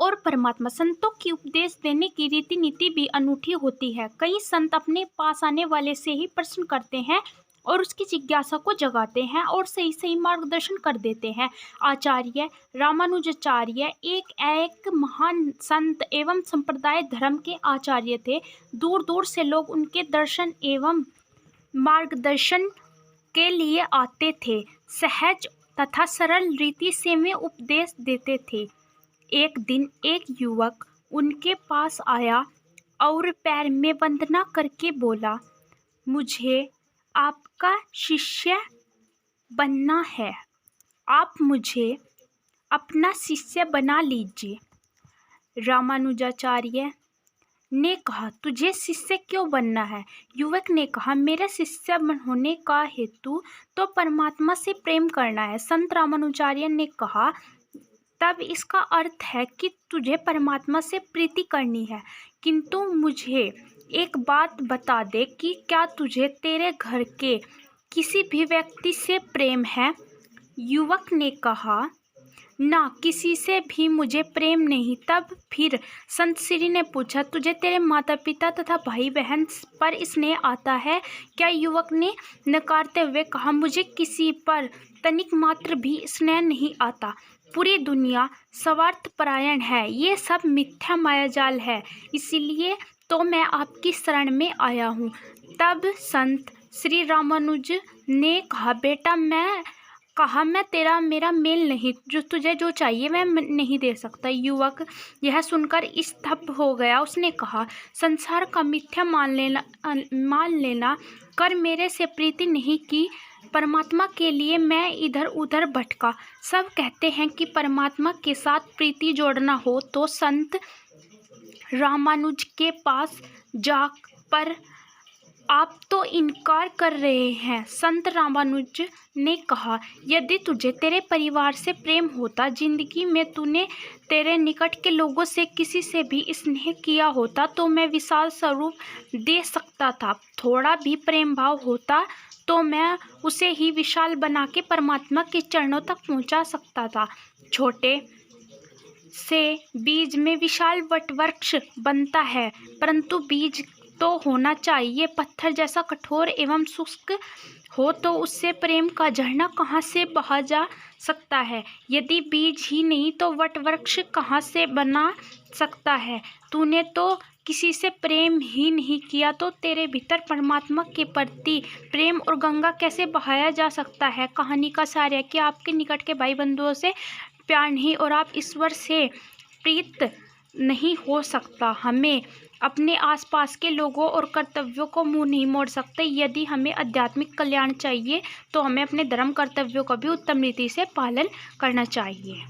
और परमात्मा संतों की उपदेश देने की रीति नीति भी अनूठी होती है। कई संत अपने पास आने वाले से ही प्रश्न करते हैं और उसकी जिज्ञासा को जगाते हैं और सही सही मार्गदर्शन कर देते हैं। आचार्य रामानुजाचार्य एक महान संत एवं संप्रदाय धर्म के आचार्य थे। दूर दूर से लोग उनके दर्शन एवं मार्गदर्शन के लिए आते थे। सहज तथा सरल रीति से वे उपदेश देते थे। एक दिन एक युवक उनके पास आया और पैर में वंदना करके बोला, मुझे आपका शिष्य बनना है, आप मुझे अपना शिष्य बना लीजिए। रामानुजाचार्य ने कहा, तुझे शिष्य क्यों बनना है? युवक ने कहा, मेरा शिष्य होने का हेतु तो परमात्मा से प्रेम करना है। संत रामानुजाचार्य ने कहा, तब इसका अर्थ है कि तुझे परमात्मा से प्रीति करनी है, किंतु मुझे एक बात बता दे कि क्या तुझे तेरे घर के किसी भी व्यक्ति से प्रेम है? युवक ने कहा, ना, किसी से भी मुझे प्रेम नहीं। तब फिर संत श्री ने पूछा, तुझे तेरे माता पिता तथा भाई बहन पर स्नेह आता है क्या? युवक ने नकारते हुए कहा, मुझे किसी पर तनिक मात्र भी स्नेह नहीं आता। पूरी दुनिया स्वार्थपरायण है, ये सब मिथ्या मायाजाल है, इसीलिए तो मैं आपकी शरण में आया हूँ। तब संत श्री रामानुज ने कहा, बेटा मैं तेरा मेरा मेल नहीं, जो तुझे जो चाहिए मैं नहीं दे सकता। युवक यह सुनकर स्तब्ध हो गया। उसने कहा, संसार का मिथ्या मान लेना कर मेरे से प्रीति नहीं की। परमात्मा के लिए मैं इधर उधर भटका। सब कहते हैं कि परमात्मा के साथ प्रीति जोड़ना हो तो संत रामानुज के पास जा, पर आप तो इनकार कर रहे हैं। संत रामानुज ने कहा, यदि तुझे तेरे परिवार से प्रेम होता, जिंदगी में तूने तेरे निकट के लोगों से किसी से भी स्नेह किया होता, तो मैं विशाल स्वरूप दे सकता था। थोड़ा भी प्रेम भाव होता तो मैं उसे ही विशाल बना के परमात्मा के चरणों तक पहुंचा सकता था। छोटे से बीज में विशाल वटवृक्ष बनता है, परंतु बीज तो होना चाहिए पत्थर जैसा कठोर एवं शुष्क हो, तो उससे प्रेम का झरना कहाँ से बहा जा सकता है? यदि बीज ही नहीं तो वटवृक्ष कहाँ से बना सकता है? तूने तो किसी से प्रेम ही नहीं किया, तो तेरे भीतर परमात्मा के प्रति प्रेम और गंगा कैसे बहाया जा सकता है? कहानी का सार है कि आपके निकट के भाई बंधुओं से प्यार नहीं और आप ईश्वर से प्रीत नहीं हो सकता। हमें अपने आसपास के लोगों और कर्तव्यों को मुंह नहीं मोड़ सकते। यदि हमें आध्यात्मिक कल्याण चाहिए तो हमें अपने धर्म कर्तव्यों का भी उत्तम रीति से पालन करना चाहिए।